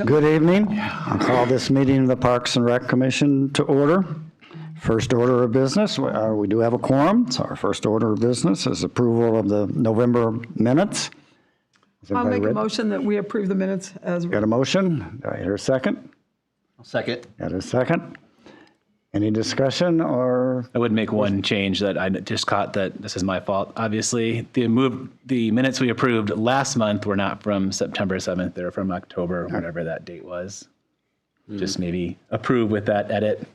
Good evening. I'll call this meeting of the Parks and Rec Commission to order. First order of business, we do have a quorum, so our first order of business is approval of the November minutes. I'll make a motion that we approve the minutes as Got a motion? Do I hear a second? I'll second. Got a second? Any discussion or? I would make one change that I just caught that this is my fault. Obviously, the minutes we approved last month were not from September 7th. They're from October, whatever that date was. Just maybe approve with that edit.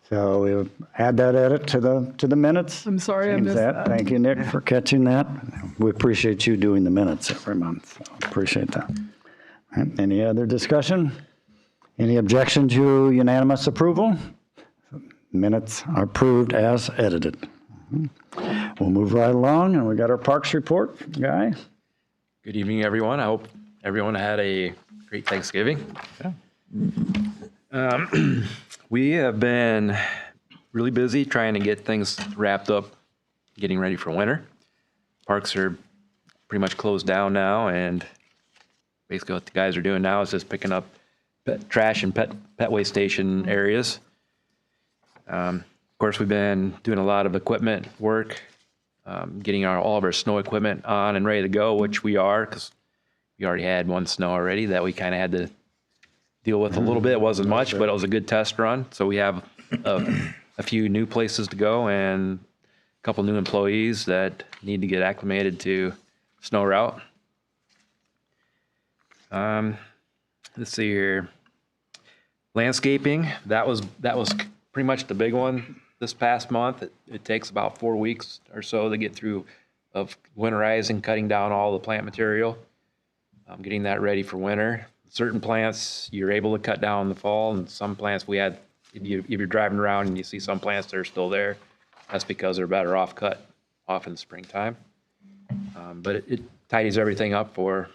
So we'll add that edit to the minutes. I'm sorry I Change missed that. Thank you, Nick, for catching that. We appreciate you doing the minutes every month. So appreciate that. All right, any other discussion? Any objection to unanimous approval? Minutes are approved as edited. We'll move right along, and we got our parks report, Guy. Good evening, everyone. I hope everyone had a great Thanksgiving. We have been really busy trying to get things wrapped up, getting ready for winter. Parks are pretty much closed down now, and basically what the guys are doing now is just picking up trash and pet waste station areas. Of course, we've been doing a lot of equipment work, getting all of our snow equipment on and ready to go, which we are, because we already had one snow already that we kind of had to deal with a little bit. It wasn't much, but it was a good test run. So we have a few new places to go and a couple new employees that need to get acclimated to snow route. Let's see here. Landscaping, that was pretty much the big one this past month. It takes about 4 weeks or so to get through of winterizing, cutting down all the plant material, getting that ready for winter. Certain plants you're able to cut down in the fall, and some plants we had, if you're driving around and you see some plants that are still there, that's because they're better off cut off in the springtime. But it tidies everything up for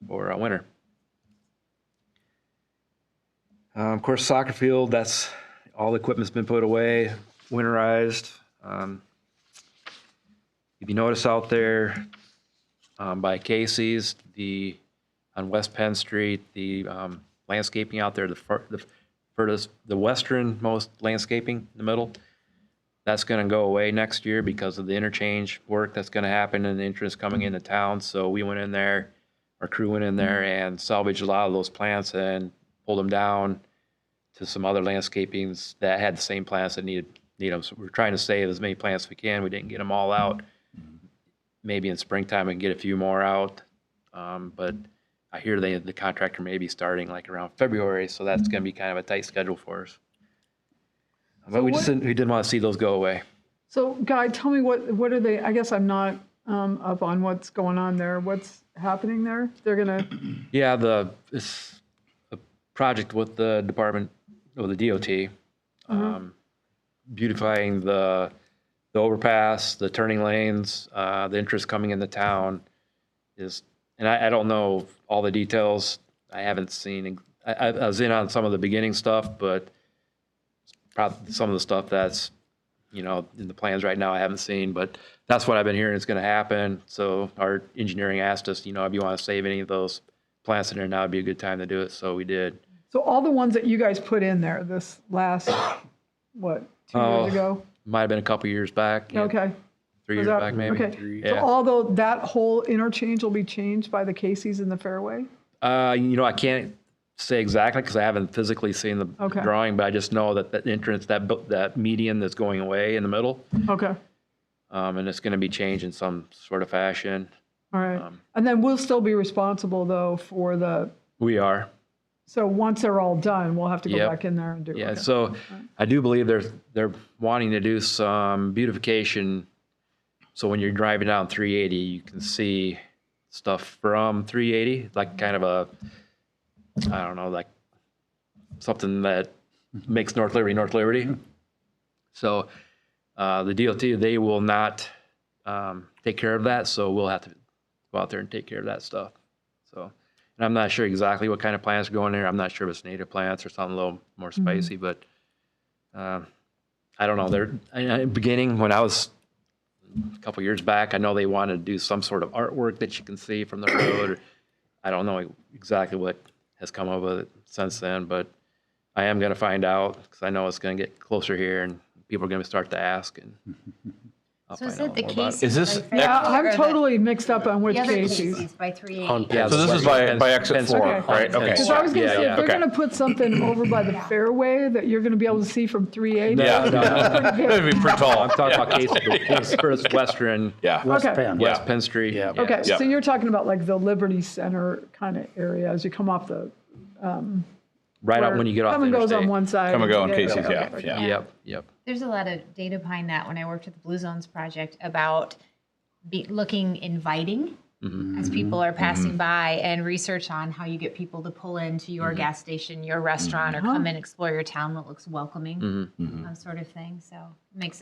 winter. Of course, soccer field, that's all the equipment's been put away, winterized. If you notice out there by Casey's, on West Penn Street, the landscaping out there, the westernmost landscaping in the middle, that's going to go away next year because of the interchange work that's going to happen and the entrance coming into town. So we went in there, our crew went in there and salvaged a lot of those plants and pulled them down to some other landscapings that had the same plants that need them. So we're trying to save as many plants as we can. We didn't get them all out. Maybe in springtime we can get a few more out. But I hear the contractor may be starting like around February, so that's going to be kind of a tight schedule for us. But we didn't want to see those go away. So, Guy, tell me what are they? I guess I'm not up on what's going on there. What's happening there? They're gonna. Yeah, it's a project with the Department of the DOT, beautifying the overpass, the turning lanes, the interest coming into town is. And I don't know all the details. I haven't seen. I was in on some of the beginning stuff, but probably some of the stuff that's, in the plans right now I haven't seen. But that's what I've been hearing is going to happen. So our engineering asked us, if you want to save any of those plants in there now, it'd be a good time to do it. So we did. So all the ones that you guys put in there this last, 2 years ago? Might have been a couple years back. Yeah. Okay. 3 years back, maybe. Okay. Yeah. So although that whole interchange will be changed by the Casey's and the Fairway? I can't say exactly because I haven't physically seen the drawing, but I just know that that entrance, that median that's going away in the middle. Okay. And it's going to be changed in some sort of fashion. All right. And then we'll still be responsible though for the. We are. So once they're all done, we'll have to go back in there and do it. Yeah. So I do believe they're wanting to do some beautification. So when you're driving down 380, you can see stuff from 380, like kind of like something that makes North Liberty. So the DOT, they will not take care of that. So we'll have to go out there and take care of that stuff. So, and I'm not sure exactly what kind of plants are going there. I'm not sure if it's native plants or something a little more spicy, but I don't know. They're in the beginning when I was a couple years back, I know they wanted to do some sort of artwork that you can see from the road. I don't know exactly what has come of it since then, but I am going to find out because I know it's going to get closer here and people are going to start to ask. And I'll So is find it out the more about it. Casey's? Is this- by Yeah, 38 I'm or the- totally mixed up on which The other Casey's. Casey's by 38. Yeah, So this is by exit Penn 4, State. right? Okay. Because I was going to Yeah, say, yeah. if they're Okay. going to put something over by the fairway that you're going to be able to see from 380. Yeah, Pretty big. that'd be pretty tall. I'm talking about Casey first Western, Yeah. West Okay. Penn. West Penn Street. Yeah. Okay, Yeah. so you're talking about like the Liberty Center kind of area as you come off the. Right out when you get off Come the and goes on interstate. one side. Come and go in Yeah, Casey's, okay, yeah, okay. yeah. Yep. There's a lot of data behind that when I worked at the Blue Zones Project about looking inviting as people are passing by, and research on how you get people to pull into your gas station, your restaurant, or come and explore your town that looks welcoming, sort of thing. So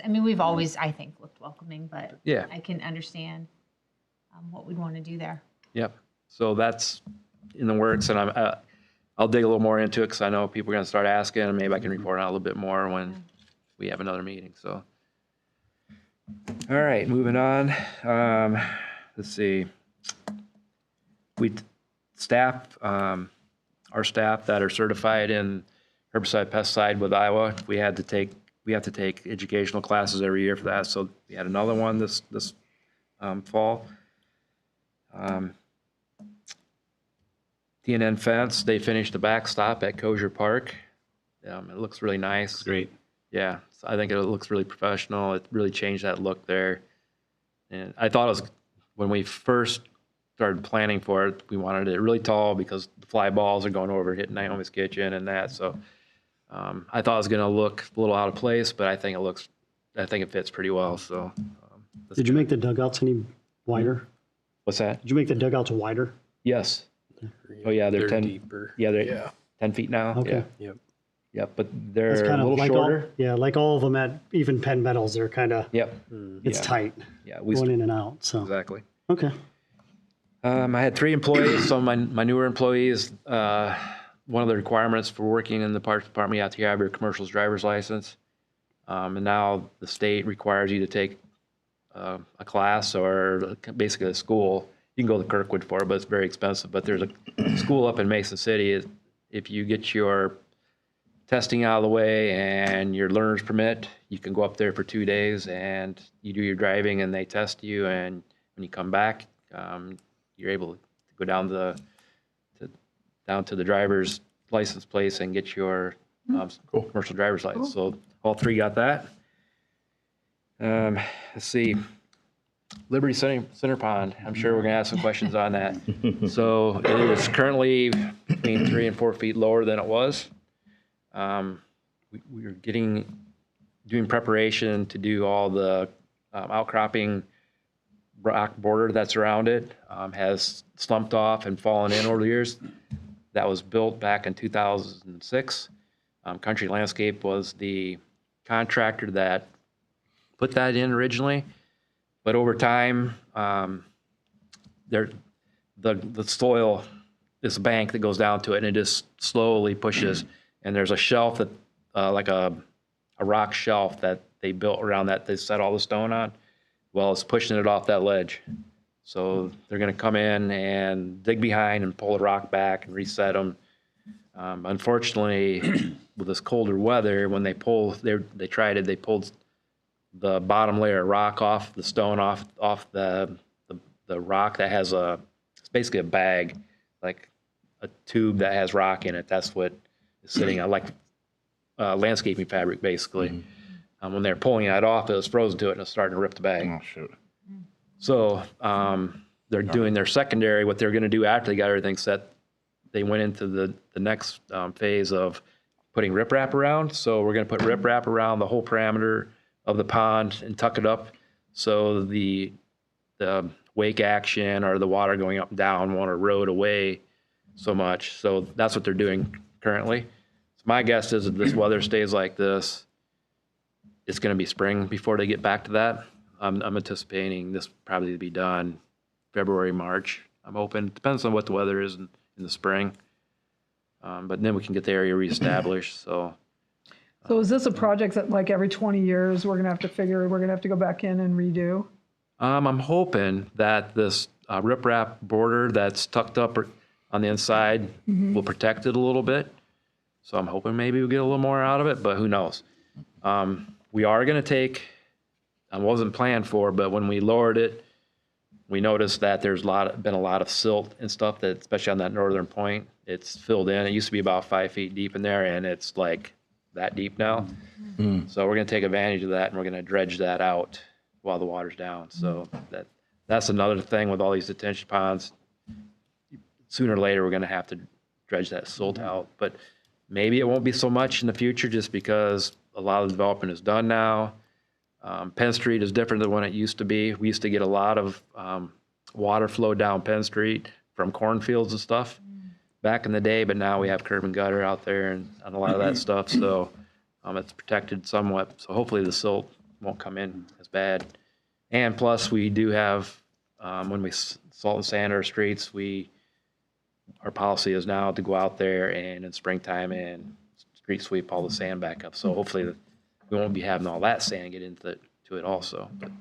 we've always, I think, looked welcoming, but Yeah. I can understand what we'd want to do there. Yep. So that's in the works, and I'll dig a little more into it because I know people are going to start asking, and maybe I can report on it a little bit more when we have another meeting. So, all right, moving on. Let's see. Our staff that are certified in herbicide pesticide with Iowa, we have to take educational classes every year for that. So we had another one this fall. TNN Fence, they finished the backstop at Kosher Park. It looks really nice. Great. Yeah, so I think it looks really professional. It really changed that look there. And I thought it was, when we first started planning for it, we wanted it really tall because the fly balls are going over, hitting Naomi's kitchen and that. So I thought it was going to look a little out of place, but I think it fits pretty well. So Did you make the dugouts any wider? what's that? Did you make the dugouts wider? Yes. Oh yeah, they're 10 deeper. Yeah, they're 10 feet now. Okay. Yeah. Yep. Yep, but It's they're a kind of little like shorter. like all of them at even Penn Metals, they're kind of, Yep. it's Yeah. tight, Yeah, we going in and out, so, exactly. okay. I had 3 employees. Some of my newer employees, one of the requirements for working in the parks department, you have to have your commercials driver's license. And now the state requires you to take a class or basically a school. You can go to Kirkwood for it, but it's very expensive. But there's a school up in Mason City. If you get your testing out of the way and your learner's permit, you can go up there for 2 days and you do your driving and they test you. And when you come back, you're able to go down to the driver's license place and get your commercial driver's license. So all 3 got that. Let's see. Liberty Center Pond. I'm sure we're going to have some questions on that. So it is currently between 3 and 4 feet lower than it was. We're doing preparation to do all the outcropping rock border that's around it. Has slumped off and fallen in over the years. That was built back in 2006. Country Landscape was the contractor that put that in originally. But over time, the soil, this bank that goes down to it, and it just slowly pushes. And there's a shelf that, like a rock shelf that they built around that they set all the stone on. Well, it's pushing it off that ledge. So they're going to come in and dig behind and pull the rock back and reset them. Unfortunately, with this colder weather, when they pulled the bottom layer of rock off the stone, off the rock that has it's basically a bag, like a tube that has rock in it. That's what is sitting on, like landscaping fabric, basically. When they're pulling it off, it was frozen to it and it's starting to rip the bag. Oh, shoot. So they're doing their secondary. What they're going to do after they got everything set, they went into the next phase of putting riprap around. So we're going to put riprap around the whole parameter of the pond and tuck it up so the wake action or the water going up and down won't erode away so much. So that's what they're doing currently. So my guess is if this weather stays like this, it's going to be spring before they get back to that. I'm anticipating this probably to be done February, March. I'm hoping. Depends on what the weather is in the spring. But then we can get the area reestablished. So is this a project that like every 20 years, we're going to have to go back in and redo? I'm hoping that this riprap border that's tucked up on the inside will protect it a little bit. So I'm hoping maybe we'll get a little more out of it, but who knows? We are going to take, I wasn't planned for, but when we lowered it, we noticed that there's been a lot of silt and stuff that, especially on that northern point, it's filled in. It used to be about 5 feet deep in there, and it's like that deep now. So we're going to take advantage of that, and we're going to dredge that out while the water's down. So that's another thing with all these detention ponds. Sooner or later, we're going to have to dredge that silt out. But maybe it won't be so much in the future just because a lot of the development is done now. Penn Street is different than when it used to be. We used to get a lot of water flow down Penn Street from cornfields and stuff back in the day, but now we have curb and gutter out there and a lot of that stuff. So it's protected somewhat. So hopefully the silt won't come in as bad. And plus we do have, when we salt and sand our streets, our policy is now to go out there and in springtime and street sweep all the sand back up. So hopefully we won't be having all that sand get into it also. But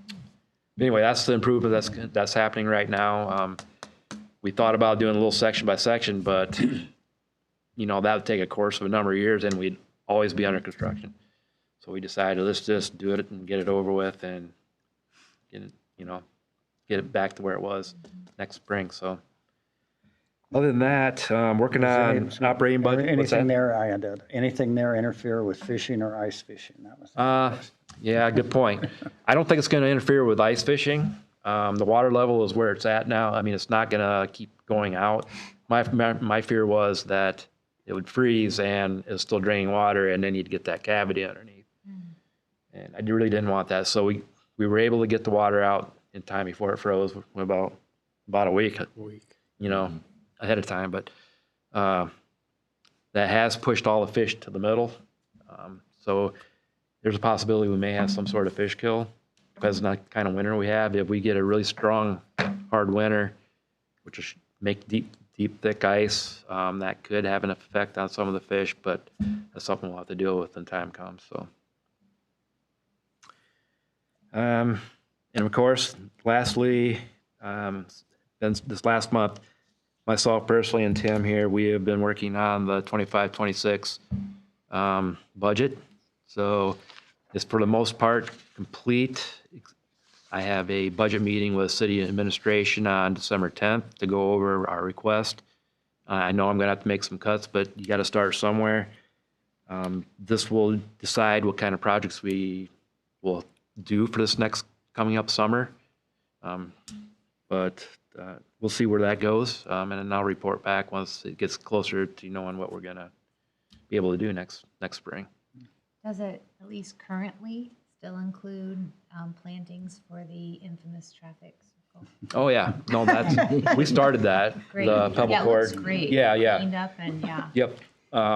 anyway, that's the improvement that's happening right now. We thought about doing a little section by section, but that would take a course of a number of years and we'd always be under construction. So we decided let's just do it and get it over with and get it back to where it was next spring. So other than that, working on operating budget. Anything there interfere with fishing or ice fishing? That was Yeah, good point. I don't think it's going to interfere with ice fishing. The water level is where it's at now. I mean, it's not going to keep going out. My fear was that it would freeze and it's still draining water, and then you'd get that cavity underneath. And I really didn't want that. So we were able to get the water out in time before it froze, about a week. Ahead of time, but that has pushed all the fish to the middle. So there's a possibility we may have some sort of fish kill because of the kind of winter we have. If we get a really strong, hard winter, which will make deep, thick ice, that could have an effect on some of the fish, but that's something we'll have to deal with when time comes. So, and of course, lastly, this last month, myself personally and Tim here, we have been working on the 25-26 budget. So it's for the most part complete. I have a budget meeting with city administration on December 10th to go over our request. I know I'm going to have to make some cuts, but you got to start somewhere. This will decide what kind of projects we will do for this next coming up summer. But we'll see where that goes, and then I'll report back once it gets closer to knowing what we're going to be able to do next spring. Does it, at least currently, still include plantings for the infamous traffic circle? Oh, yeah. No, we started that. Great. The pebble Yeah, it court. looks great. Yeah. Cleaned up and, yeah. Yep.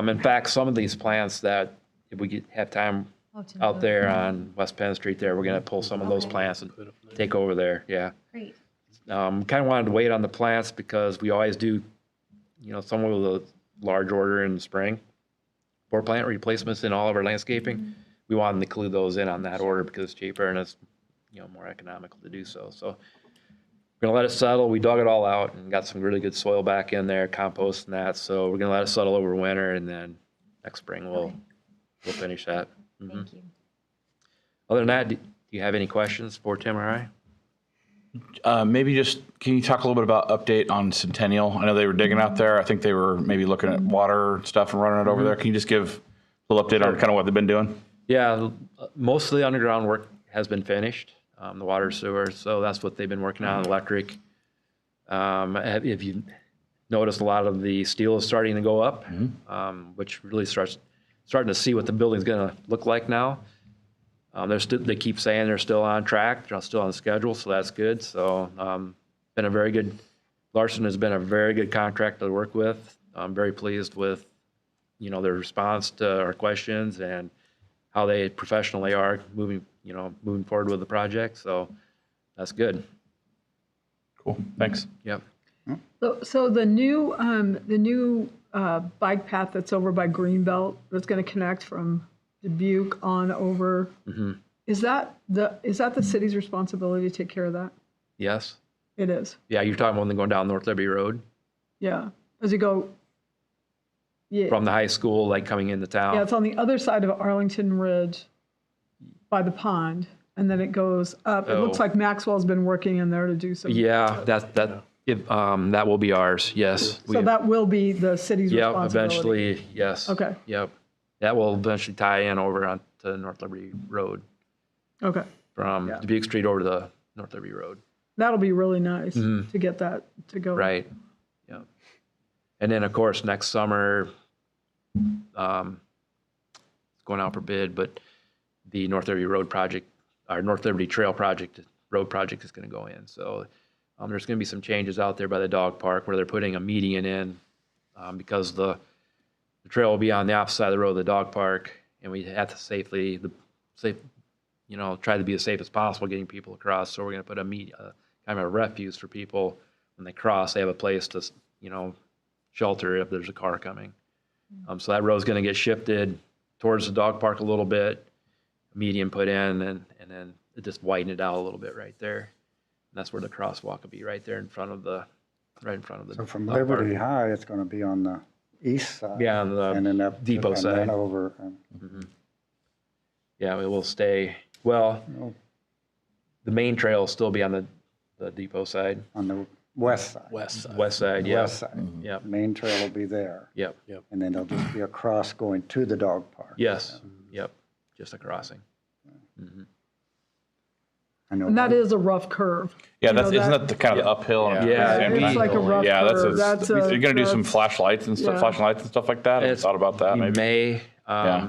In fact, some of these plants that if we have time out there on West Penn Street there, we're going to pull some of those plants and take over there. Yeah. Great. Kind of wanted to wait on the plants because we always do, somewhat with a large order in the spring for plant replacements in all of our landscaping. We wanted to include those in on that order because it's cheaper and it's, more economical to do so. So we're going to let it settle. We dug it all out and got some really good soil back in there, compost and that. So we're going to let it settle over winter, and then next spring we'll finish that. Thank you. Other than that, do you have any questions for Tim or I? Maybe just, can you talk a little bit about update on Centennial? I know they were digging out there. I think they were maybe looking at water stuff and running it over there. Can you just give a little update on kind of what they've been doing? Yeah, most of the underground work has been finished, the water sewer. So that's what they've been working on, electric. If you notice, a lot of the steel is starting to go up, which really starting to see what the building's going to look like now. They keep saying they're still on track, they're still on schedule, so that's good. So Larson has been a very good contractor to work with. I'm very pleased with, their response to our questions and how professional they are moving forward with the project. So that's good. Cool, thanks. Yep. So the new bike path that's over by Greenbelt that's going to connect from Dubuque on over. Is that the city's responsibility to take care of that? Yes. It is. Yeah, you're talking about going down North Liberty Road? Yeah. as you go. Yeah, from the high school, like coming into town. yeah, it's on the other side of Arlington Ridge by the pond, and then it goes up. It looks Oh. like Maxwell's been working in there to do some. Yeah, that will be ours, yes. So that will be the city's Yep, responsibility. eventually, yes. Okay. Yep. That will eventually tie in over onto North Liberty Road, Okay. from Dubuque Street over to the North Liberty Road. That'll be really nice to get that to go. Right, yeah. And then, of course, next summer, it's going out for bid, but the North Liberty Road project, our North Liberty Trail project, road project is going to go in. So there's going to be some changes out there by the dog park where they're putting a median in because the trail will be on the opposite side of the road of the dog park, and we have to try to be as safe as possible getting people across. So we're going to put a kind of a refuge for people when they cross. They have a place to, shelter if there's a car coming. So that road's going to get shifted towards the dog park a little bit, median put in, and then it just widen it out a little bit right there. And that's where the crosswalk will be, right there in front of the So from dog park. Liberty High, it's going to be on the east side. Yeah, on the and then up depot and side. then over. Yeah, it will stay. Well, the main trail will still be on the depot side, On the west side. West side. west side. Yeah, West side. Yep. Main trail will be there. Yep. And then there'll just be a cross going to the dog park. Yes. Yep. Just a crossing. I know. And that is a rough curve. Yeah, You know, isn't that the kind of uphill? and Yeah, same it's time? like a rough Yeah, that's curve. That's you're gonna do some that's- flashlights and stuff, yeah. flashing lights and stuff like that. I It's- thought about that In maybe. May, Yeah.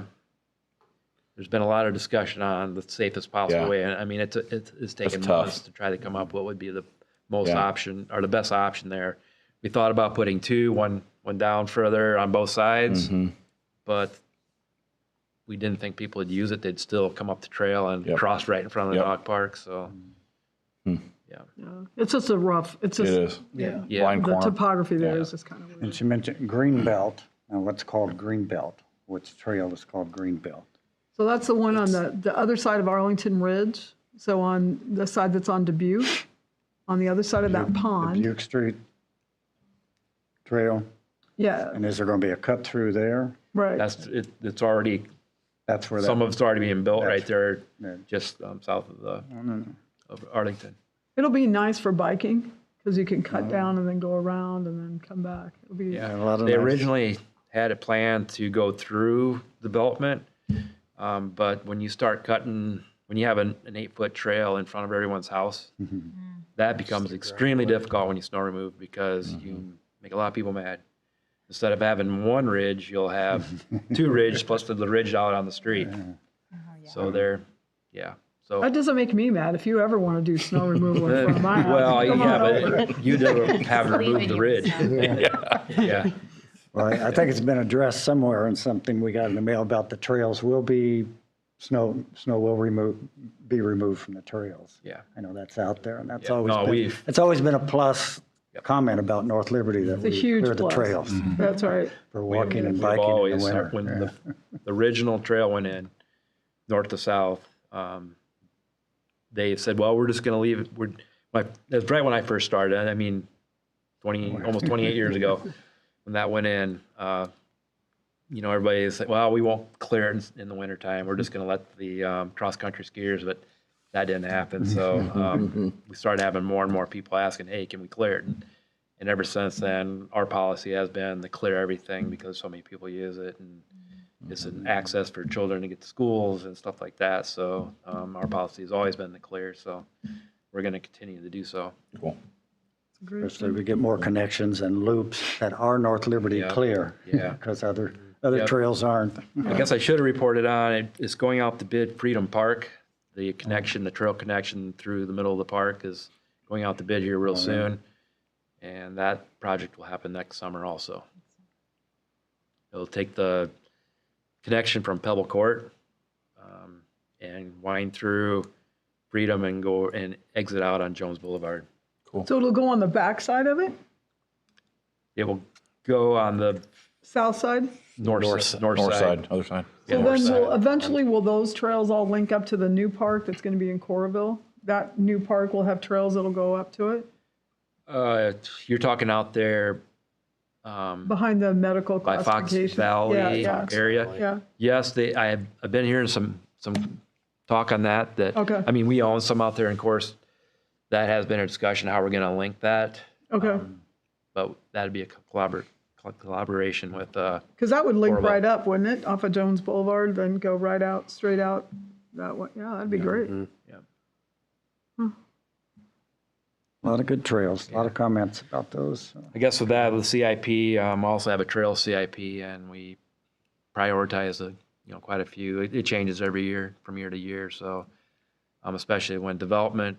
there's been a lot of discussion on the safest possible Yeah. way. And I mean, it's taken tough. months to try to come up what would be the most Yeah. option or the best option there. We thought about putting two, one down further on both sides, Mm-hmm. but we didn't think people would use it. They'd still come up the trail and Yep. cross right in front of the Yep. dog park. So, yeah. It's just a rough, it's It just, is. yeah. Yeah. Blind The corner. topography there Yeah. is just kind of weird. And she mentioned green belt. Now what's called green belt? Which trail is called green belt? So that's the one on the other side of Arlington Ridge. So on the side that's on Dubuque, on the other side of that pond. Dubuque Street Trail. Yeah, And is there going to be a cut through there? right. It's already, That's where that. some of it's already being built right there, Yeah. just south of of Arlington. It'll be nice for biking because you can cut down and then go around and then come back. It'll be, Yeah, a lot of they nice- originally had it planned to go through development, but when you start cutting, when you have an 8-foot trail in front of everyone's house, that becomes extremely difficult when you snow remove because you make a lot of people mad. Instead of having one ridge, you'll have two ridges plus the ridge out on the street. So they're, yeah. So that doesn't make me mad. If you ever want to do snow removal in front of my house, well, come yeah, on over. but you don't have to remove Leaving the you ridge. with Yeah. Well, I think it's been addressed somewhere in something we got in the mail about the trails will be, snow will be removed from the trails. Yeah. I know that's out there and that's Yeah. always No, been, we've- it's always been a plus comment about North Liberty that It's a we huge clear the plus. trails That's right. for walking and We've biking in always, the winter. when Yeah. the original trail went in, north to south, they said, well, we're just going to leave it. That's right when I first started. I mean, almost 28 years ago when that went in, everybody said, well, we won't clear it in the wintertime. We're just going to let the cross-country skiers, but that didn't happen. So we started having more and more people asking, hey, can we clear it? And ever since then, our policy has been to clear everything because so many people use it. And it's an access for children to get to schools and stuff like that. So our policy has always been to clear. So we're going to continue to do so. Cool. Especially we get more connections and loops that are North Liberty Yeah. clear. Yeah. Because other Yep. trails aren't. I guess I should have reported on it. It's going out to bid Freedom Park. The connection, the trail connection through the middle of the park is going out to bid here real soon. And that project will happen next summer also. It'll take the connection from Pebble Court and wind through Freedom and go and exit out on Jones Boulevard. So it'll go on the back side of it, It will go on the south side? north North side, other side. So north then side. eventually will those trails all link up to the new park that's going to be in Coralville? That new park will have trails that'll go up to it? You're talking out there Behind the medical by Fox classification. Valley Yeah. area. Yeah. Yes, I've been hearing some talk on that. Okay. I mean, we own some out there, and of course, that has been a discussion how we're going to link that. Okay. But that'd be a collaboration with. Because that would link Horrible. right up, wouldn't it? Off of Jones Boulevard, then go right out, straight out that way. Yeah, that'd be great. Yeah. A lot of good trails, a lot of comments about those. I guess with that, the CIP, also have a trail CIP, and we prioritize quite a few. It changes every year from year to year. So, especially when development,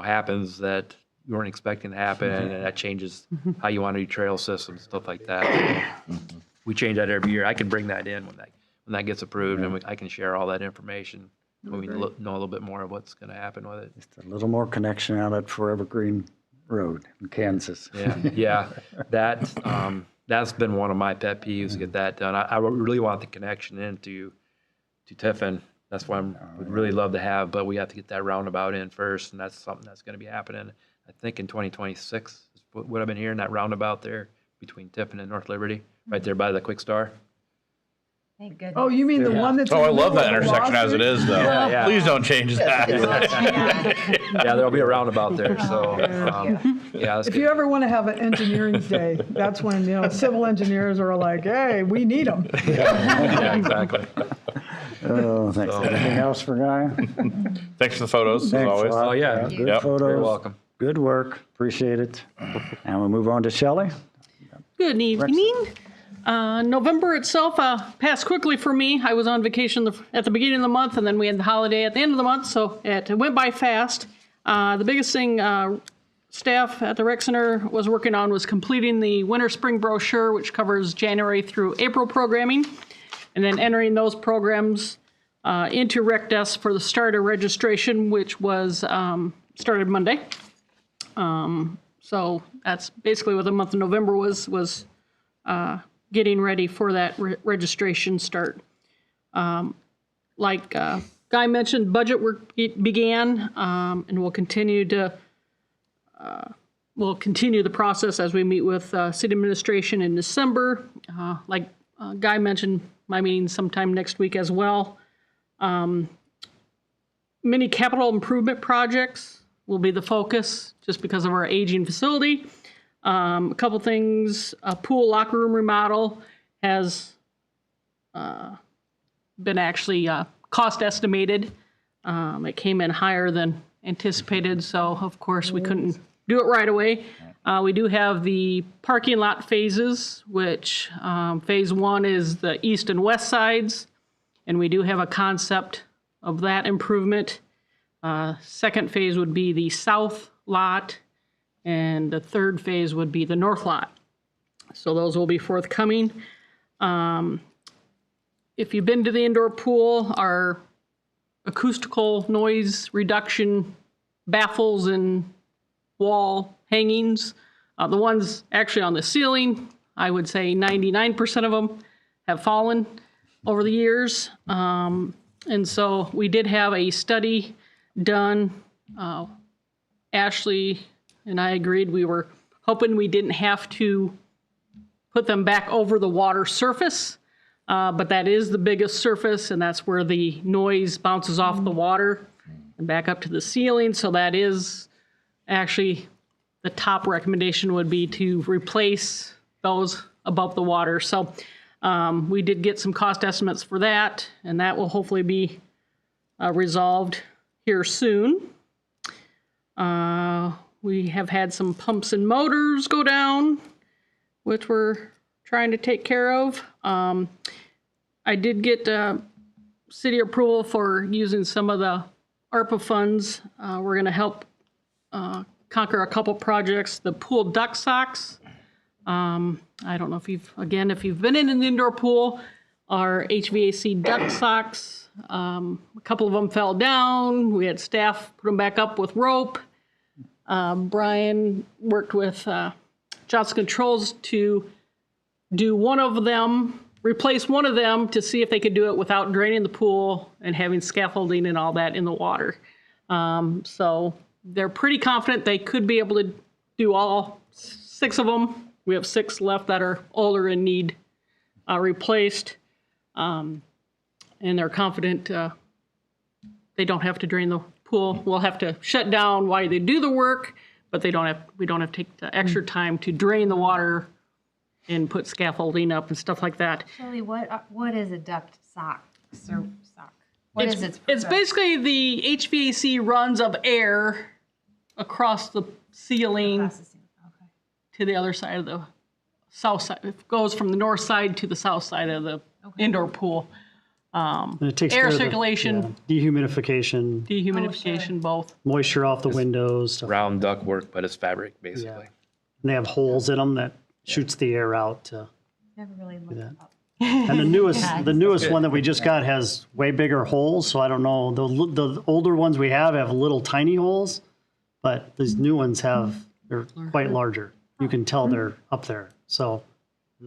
happens that you weren't expecting to happen, and that changes how you want to do trail systems, stuff like that. So we change that every year. I can bring that in when that gets approved, and I can share all that information when we know a little bit more of what's going to happen with it. Just a little more connection out at Forever Green Road in Kansas. Yeah. That's been one of my pet peeves to get that done. I really want the connection into Tiffin. That's what would really love to have, but we have to get that roundabout in first, and that's something that's going to be happening. I think in 2026 is what I've been hearing, that roundabout there between Tiffin and North Liberty, right there by the Quick Star. Thank goodness. Oh, you mean the one that's. Oh, in I the love middle that of the intersection as it lawsuit? is, though. Yeah. Please don't change that. Yeah, there'll be a roundabout there. So, that's If good. you ever want to have an engineering day, that's when, civil engineers are like, hey, we need them. Yeah, exactly. Oh, thanks. Anything else for Guy? Thanks for the photos, as Thanks a always. lot. Oh, yeah. Good Yep. photos. You're welcome. Good work. Appreciate it. And we'll move on to Shelley. Good evening. November itself passed quickly for me. I was on vacation at the beginning of the month, and then we had the holiday at the end of the month, so it went by fast. The biggest thing staff at the rec center was working on was completing the winter-spring brochure, which covers January through April programming, and then entering those programs into Rec Desk for the start of registration, which was started Monday. So that's basically what the month of November was getting ready for that registration start. Like Guy mentioned, budget work began, and we'll continue the process as we meet with city administration in December. Like Guy mentioned, my meeting sometime next week as well. Many capital improvement projects will be the focus just because of our aging facility. A couple things, a pool locker room remodel has been actually cost estimated. It came in higher than anticipated, so of course we couldn't do it right away. We do have the parking lot phases, which phase one is the east and west sides, and we do have a concept of that improvement. Second phase would be the south lot, and the third phase would be the north lot. So those will be forthcoming. If you've been to the indoor pool, our acoustical noise reduction baffles and wall hangings, the ones actually on the ceiling, I would say 99% of them have fallen over the years. And so we did have a study done. Ashley and I agreed we were hoping we didn't have to put them back over the water surface, but that is the biggest surface, and that's where the noise bounces off the water and back up to the ceiling. So that is actually the top recommendation would be to replace those above the water. So we did get some cost estimates for that, and that will hopefully be resolved here soon. We have had some pumps and motors go down, which we're trying to take care of. I did get city approval for using some of the ARPA funds. We're going to help conquer a couple projects. The pool duct socks. I don't know if you've been in an indoor pool, our HVAC duct socks. A couple of them fell down. We had staff put them back up with rope. Brian worked with Johnson Controls to do one of them, replace one of them to see if they could do it without draining the pool and having scaffolding and all that in the water. So they're pretty confident they could be able to do all 6 of them We have 6 left that are older and need replaced. And they're confident they don't have to drain the pool. We'll have to shut down while they do the work, but we don't have to take the extra time to drain the water and put scaffolding up and stuff like that. Shelley, what is a duct sock? What is its It's purpose? basically the HVAC runs of air across the ceiling Processing. Okay. to the other side of the south side. It goes from the north side to the south side of the indoor pool. And it takes Air care of the- circulation. yeah, dehumidification, Dehumidification, both. moisture off the windows, stuff. Round duct work, but it's fabric, basically. And they have holes in them that shoots the air out to. Never really looked that. up. And the newest one that we just got has way bigger holes, so I don't know. The older ones we have little tiny holes, but these new ones they're quite larger. You can tell they're up there. So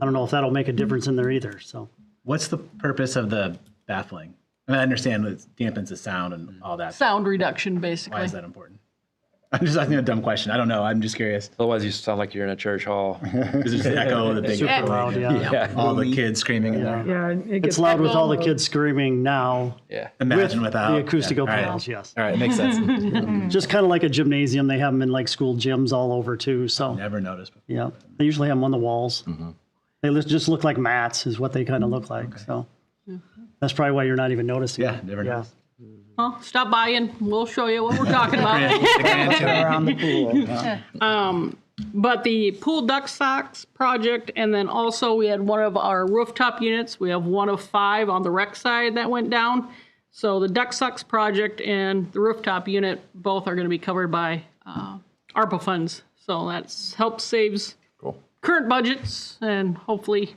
I don't know if that'll make a difference in there either. So What's the purpose of the baffling? I mean, I understand it dampens the sound and all that. Sound reduction, Why basically. is that important? I'm just asking a dumb question. I don't know. I'm just curious. Otherwise, you sound like you're in a church hall. Does it just echo the big super loud, yeah. all the kids screaming in there? Yeah, it It's gets loud with all the echoed. kids screaming now. Yeah. Imagine without The acoustical yeah. All right. panels, yes. All right, makes sense. Just kind of like a gymnasium. They have them in like school gyms all over too. So Never noticed before. yeah, they usually have them on the walls. They just look like mats, is what they kind of look like. So that's probably why you're not even noticing. Yeah, it. never noticed. Well, stop by and we'll show you what we're talking about. The grand tour around the pool. But the pool duct socks project, and then also we had one of our rooftop units. We have one of 5 on the rec side that went down. So the duct socks project and the rooftop unit both are going to be covered by ARPA funds. So that's helps saves current budgets and hopefully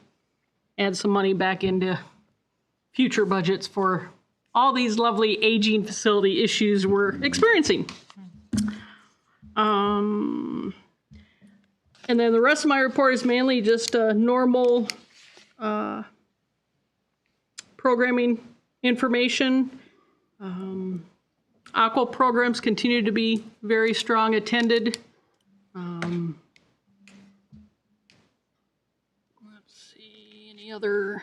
add some money back into future budgets for all these lovely aging facility issues we're experiencing. And then the rest of my report is mainly just normal programming information. Aqua programs continue to be very strong attended. Let's see, any other?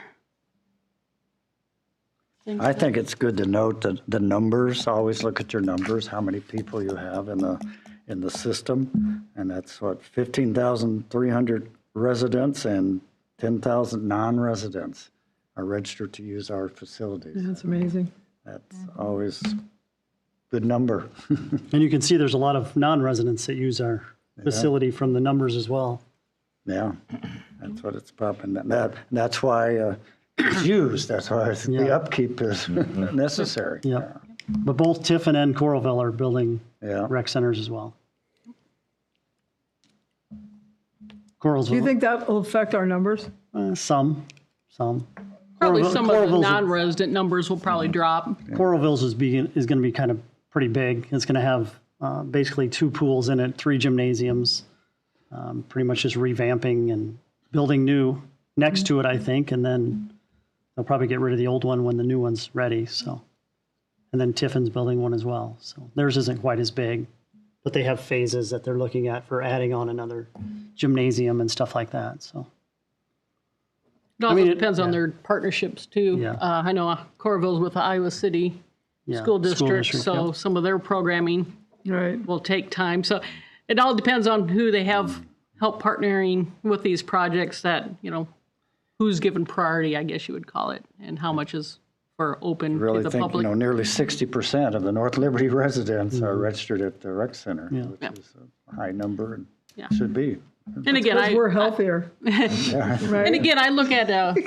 I think it's good to note that the numbers, always look at your numbers, how many people you have in the system. And that's what, 15,300 residents and 10,000 non-residents are registered to use our facilities. That's amazing. That's always good number. And you can see there's a lot of non-residents that use our facility from the numbers as well. Yeah, that's what it's popping. That's why it's used. That's why the upkeep is necessary. Yep. But both Tiffin and Coralville are building Yeah. rec centers as well. Do you Coralville, think that will affect our numbers? some. Probably Coralville- some of the Coralville's- non-resident numbers will probably drop. Coralville's is going to be kind of pretty big. It's going to have basically 2 pools in it, 3 gymnasiums, pretty much just revamping and building new next to it, I think, and then they'll probably get rid of the old one when the new one's ready. So, and then Tiffin's building one as well. So theirs isn't quite as big, but they have phases that they're looking at for adding on another gymnasium and stuff like that. So. It also mean, it- depends on yeah. their partnerships too. Yeah. I know Coralville's with the Iowa City Yeah, School District, so yep. some of their programming Right. will take time. So it all depends on who they have help partnering with these projects that, who's given priority, I guess you would call it, and how much is for open to Really the think, public. nearly 60% of the North Liberty residents are registered at the rec center, which is a high number and Yeah. should be. And again, Because we're healthier. And Right? again, I look at,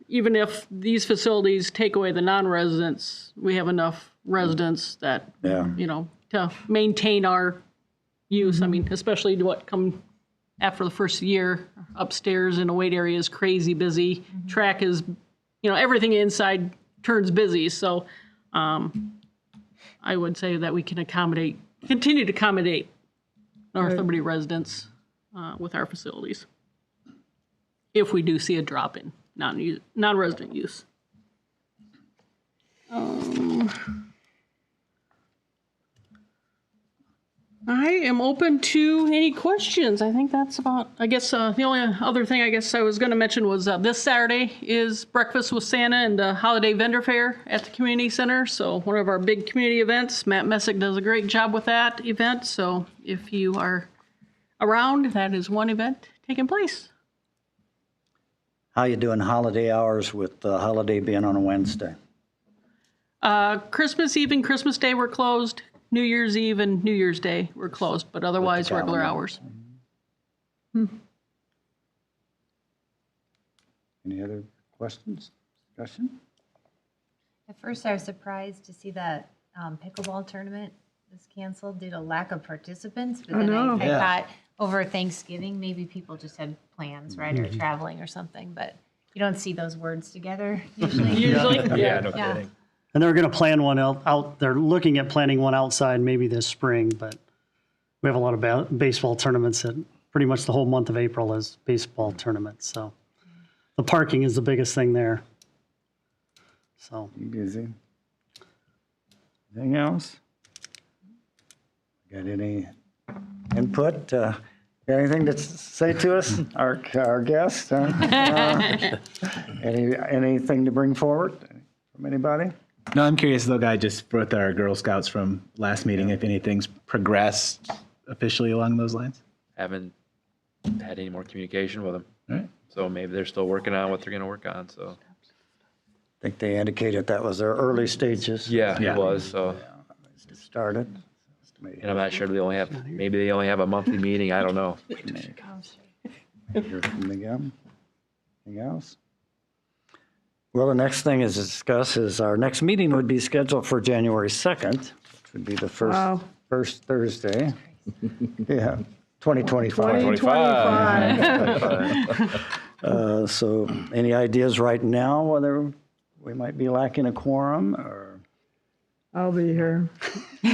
even if these facilities take away the non-residents, we have enough residents that, Yeah. to maintain our use. I mean, especially what come after the first year, upstairs in the weight area is crazy busy. Track is, everything inside turns busy. So I would say that we can continue to accommodate North Liberty residents with our facilities, if we do see a drop in non-resident use. I am open to any questions. I think that's about, I guess, the only other thing I guess I was going to mention was this Saturday is Breakfast with Santa and the Holiday Vendor Fair at the Community Center. So one of our big community events. Matt Messick does a great job with that event. So if you are around, that is one event taking place. How you doing holiday hours with the holiday being on a Wednesday? Christmas Eve and Christmas Day were closed. New Year's Eve and New Year's Day were closed, but otherwise regular calendar. hours. Any other questions, discussion? At first, I was surprised to see that pickleball tournament was canceled due to lack of participants. But then know. I Yeah. thought over Thanksgiving, maybe people just had plans, right, or traveling or something. But you don't see those words together usually. Usually, Yeah, no Yeah. kidding. And they're going to plan one out. They're looking at planning one outside maybe this spring, but we have a lot of baseball tournaments that pretty much the whole month of April is baseball tournaments. So the parking is the biggest thing there. So You busy? Anything else? Got any input? Got anything to say to us, our guest? Anything to bring forward from anybody? No, I'm curious though, Guy, just with our Girl Scouts from last meeting, if anything's progressed officially along those lines. Haven't had any more communication with them. All right. So maybe they're still working on what they're going to work on. So I think they indicated that was their early stages. yeah, Yeah. it was. So Started. and I'm not sure they only have maybe a monthly meeting. I don't know. Hear from Miguel. Anything else? Well, the next thing is to discuss is our next meeting would be scheduled for January 2nd, which would be the Wow. first Thursday. Yeah, 2025. 2025. So any ideas right now whether we might be lacking a quorum or I'll be here. we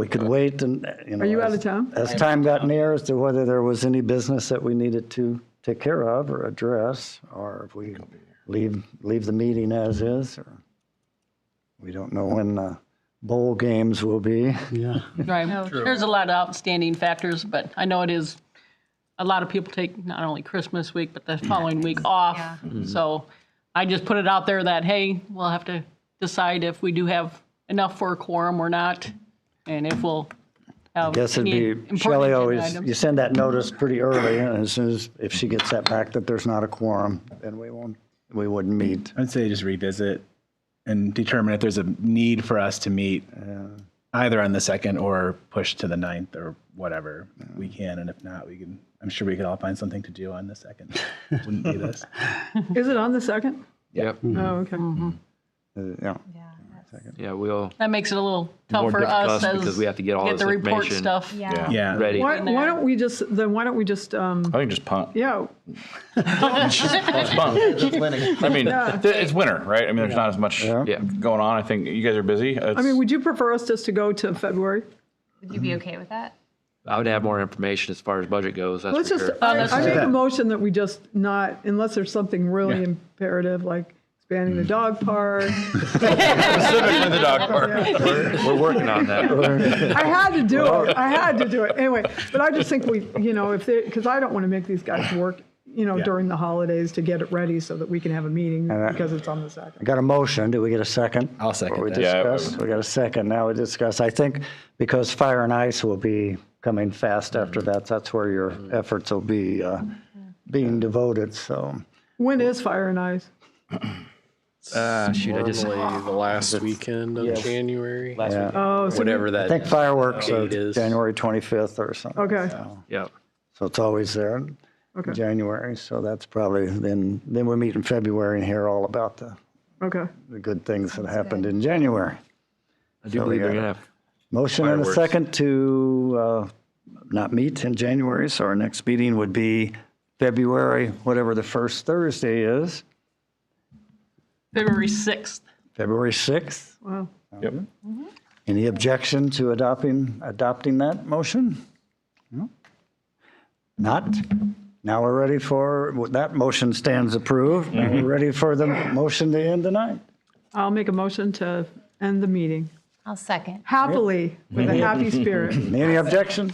could wait and, Are you out of town? as time got near as to whether there was any business that we needed to take care of or address, or if we leave the meeting as is, or we don't know when bowl games will be. yeah, right. There's a lot of outstanding factors, but I know it is, a lot of people take not only Christmas week, but the following week off. Yeah. So I just put it out there that, hey, we'll have to decide if we do have enough for a quorum or not, and if we'll have I guess it'd any be, important Shelley agenda always, items. you send that notice pretty early, and as soon as, if she gets that back that there's not a quorum, then we wouldn't meet. I'd say just revisit and determine if there's a need for us to meet either on the 2nd or push to the 9th or whatever we can. And if not, I'm sure we could all find something to do on the 2nd. Wouldn't be this. Is it on the 2nd? Yep. Oh, okay. Yeah. Yeah, that's, Yeah, we'll That makes it a little tough more for us difficult because we have to get all get this the report information stuff. yeah. Yeah. ready. Why don't we just I think just punt. yeah, Just punt. I mean, it's winter, right? I mean, there's not as much Yeah. going on. I think you guys are busy. I mean, would you prefer us just to go to February? Would you be okay with that? I would have more information as far as budget goes. That's Let's for just, sure. I make a motion that we just not, unless there's something really imperative, like expanding the dog park. specifically the dog park. We're working on that. I had to do it. I had to do it. Anyway, but I just think because I don't want to make these guys work, during the holidays to get it ready so that we can have a meeting because it's on the 2nd. I got a motion. Do we get a second? I'll second Before we that. Yeah, discuss? We got a second. Now we discuss. I think because Fire and Ice will be coming fast after that, that's where your efforts will be being devoted. So When is Fire and Ice? Shoot, I just Normally the last weekend of Yes. January, yeah. Oh, so whatever that. I think fireworks are date is. January 25th or something. Okay. yeah. So it's always there in Okay. January. So that's probably, then we meet in February and hear all about the Okay. good things that happened in January. I do So, believe they're yeah. gonna have. Motion and a Fireworks. second to not meet in January, so our next meeting would be February, whatever the first Thursday is, February 6th. February 6th. Wow. Yep. Any objection to adopting that motion? No? Not? Now we're ready for, that motion stands approved. Now we're ready for the motion to end the night. I'll make a motion to end the meeting. I'll second. happily, with a happy spirit. Any objection?